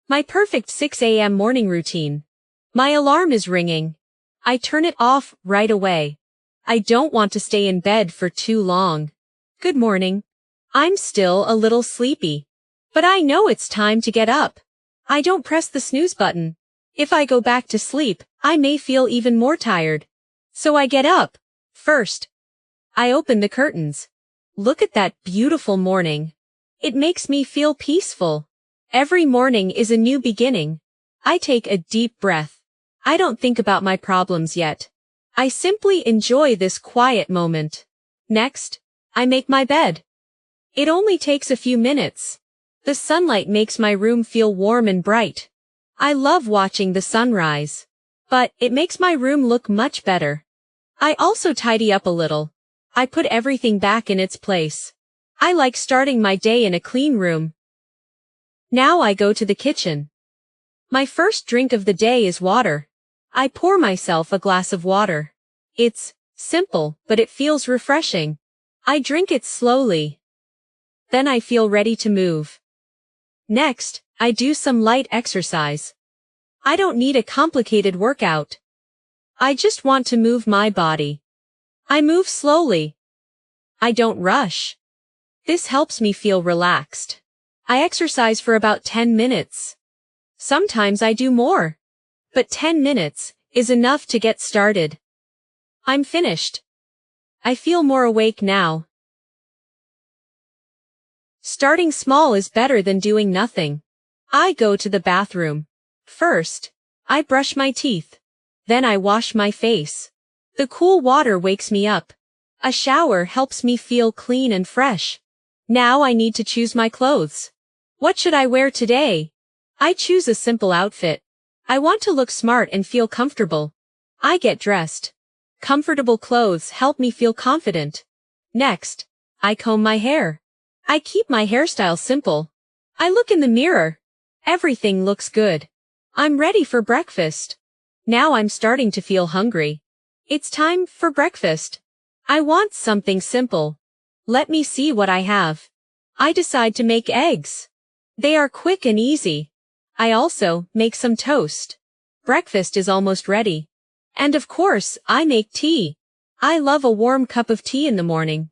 My perfect 6 a.m. morning routine. My alarm is ringing. I turn it off right away. I don't want to stay in bed for too long. Good morning. I'm still a little sleepy, but I know it's time to get up. I don't press the snooze button. If I go back to sleep, I may feel even more tired. So I get up. First, I open the curtains. Look at that beautiful morning. It makes me feel peaceful. Every morning is a new beginning. I take a deep breath. I don't think about my problems yet. I simply enjoy this quiet moment. Next, I make my bed. It only takes a few minutes. The sunlight makes my room feel warm and bright. I love watching the sunrise, but it makes my room look much better. I also tidy up a little. I put everything back in its place. I like starting my day in a clean room. Now I go to the kitchen. My first drink of the day is water. I pour myself a glass of water. It's simple, but it feels refreshing. I drink it slowly. Then I feel ready to move. Next, I do some light exercise. I don't need a complicated workout. I just want to move my body. I move slowly. I don't rush. This helps me feel relaxed. I exercise for about 10 minutes. Sometimes I do more. But 10 minutes is enough to get started. I'm finished. I feel more awake now. Starting small is better than doing nothing. I go to the bathroom. First, I brush my teeth. Then I wash my face. The cool water wakes me up. A shower helps me feel clean and fresh. Now I need to choose my clothes. What should I wear today? I choose a simple outfit. I want to look smart and feel comfortable. I get dressed. Comfortable clothes help me feel confident. Next, I comb my hair. I keep my hairstyle simple. I look in the mirror. Everything looks good. I'm ready for breakfast. Now I'm starting to feel hungry. It's time for breakfast. I want something simple. Let me see what I have. I decide to make eggs. They are quick and easy. I also make some toast. Breakfast is almost ready. And of course, I make tea. I love a warm cup of tea in the morning.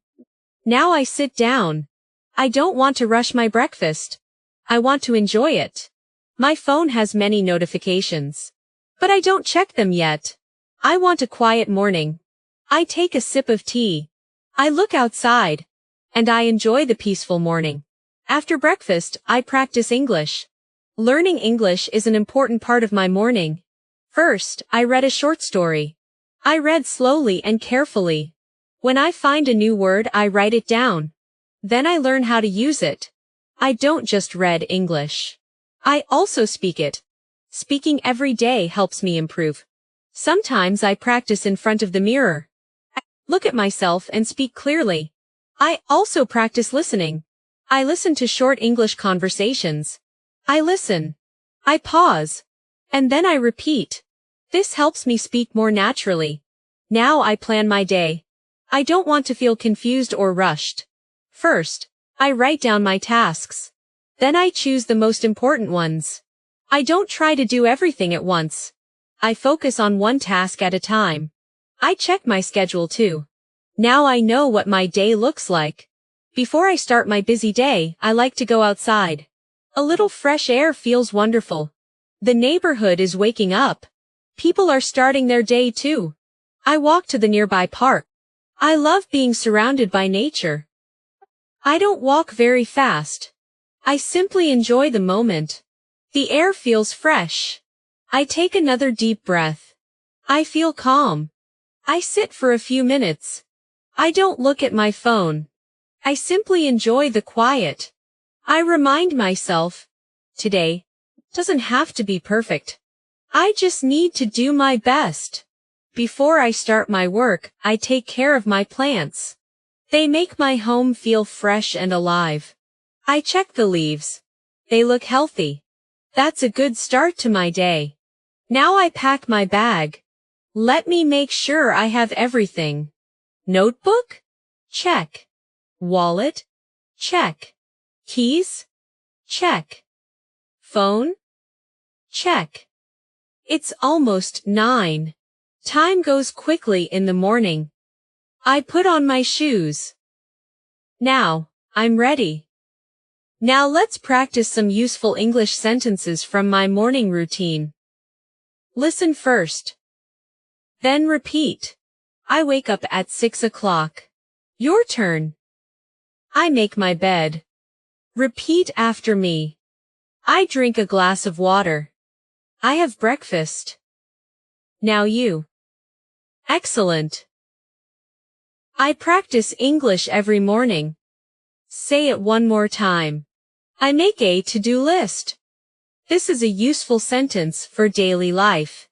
Now I sit down. I don't want to rush my breakfast. I want to enjoy it. My phone has many notifications. But I don't check them yet. I want a quiet morning. I take a sip of tea. I look outside. And I enjoy the peaceful morning. After breakfast, I practice English. Learning English is an important part of my morning. First, I read a short story. I read slowly and carefully. When I find a new word, I write it down. Then I learn how to use it. I don't just read English. I also speak it. Speaking every day helps me improve. Sometimes I practice in front of the mirror. I look at myself and speak clearly. I also practice listening. I listen to short English conversations. I listen. I pause. And then I repeat. This helps me speak more naturally. Now I plan my day. I don't want to feel confused or rushed. First, I write down my tasks. Then I choose the most important ones. I don't try to do everything at once. I focus on one task at a time. I check my schedule too. Now I know what my day looks like. Before I start my busy day, I like to go outside. A little fresh air feels wonderful. The neighborhood is waking up. People are starting their day too. I walk to the nearby park. I love being surrounded by nature. I don't walk very fast. I simply enjoy the moment. The air feels fresh. I take another deep breath. I feel calm. I sit for a few minutes. I don't look at my phone. I simply enjoy the quiet. I remind myself, today doesn't have to be perfect. I just need to do my best. Before I start my work, I take care of my plants. They make my home feel fresh and alive. I check the leaves. They look healthy. That's a good start to my day. Now I pack my bag. Let me make sure I have everything. Notebook? Check. Wallet? Check. Keys? Check. Phone? Check. It's almost 9. Time goes quickly in the morning. I put on my shoes. Now, I'm ready. Now let's practice some useful English sentences from my morning routine. Listen first. Then repeat. I wake up at 6 o'clock. Your turn. I make my bed. Repeat after me. I drink a glass of water. I have breakfast. Now you. Excellent. I practice English every morning. Say it one more time. I make a to-do list. This is a useful sentence for daily life.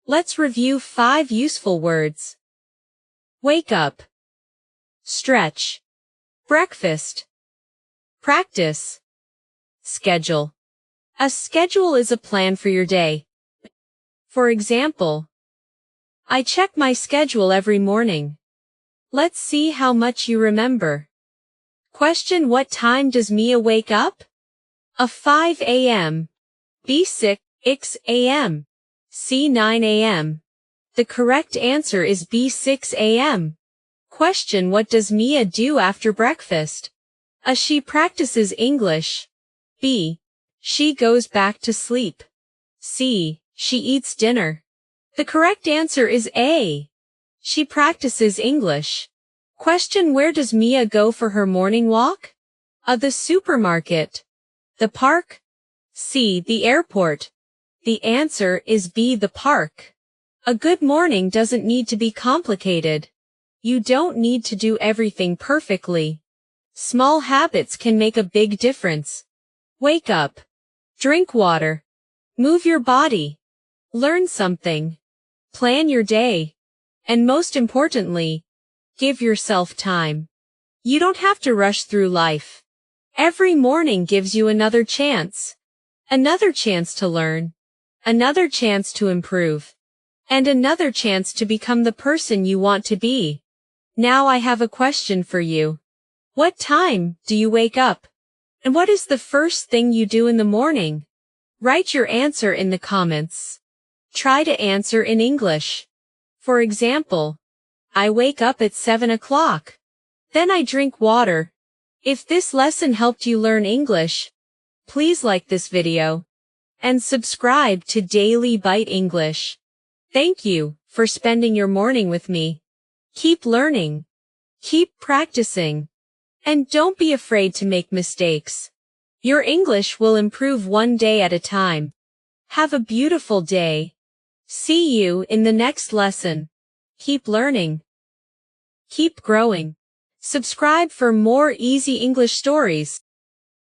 Let's review 5 useful words. Wake up. Stretch. Breakfast. Practice. Schedule. A schedule is a plan for your day. For example, I check my schedule every morning. Let's see how much you remember. Question: what time does Mia wake up? A. 5 a.m. B. 6 a.m. C. 9 a.m. The correct answer is B. 6 a.m. Question: what does Mia do after breakfast? A. She practices English. B. She goes back to sleep. C. She eats dinner. The correct answer is A. She practices English. Question: where does Mia go for her morning walk? A. The supermarket. The park. C. The airport. The answer is B. The park. A good morning doesn't need to be complicated. You don't need to do everything perfectly. Small habits can make a big difference. Wake up. Drink water. Move your body. Learn something. Plan your day. And most importantly, give yourself time. You don't have to rush through life. Every morning gives you another chance. Another chance to learn. Another chance to improve. And another chance to become the person you want to be. Now I have a question for you. What time do you wake up? And what is the first thing you do in the morning? Write your answer in the comments. Try to answer in English. For example, I wake up at 7 o'clock. Then I drink water. If this lesson helped you learn English, please like this video and subscribe to StoryBite English. Thank you for spending your morning with me. Keep learning. Keep practicing. And don't be afraid to make mistakes. Your English will improve one day at a time. Have a beautiful day. See you in the next lesson. Keep learning. Keep growing. Subscribe for more easy English stories.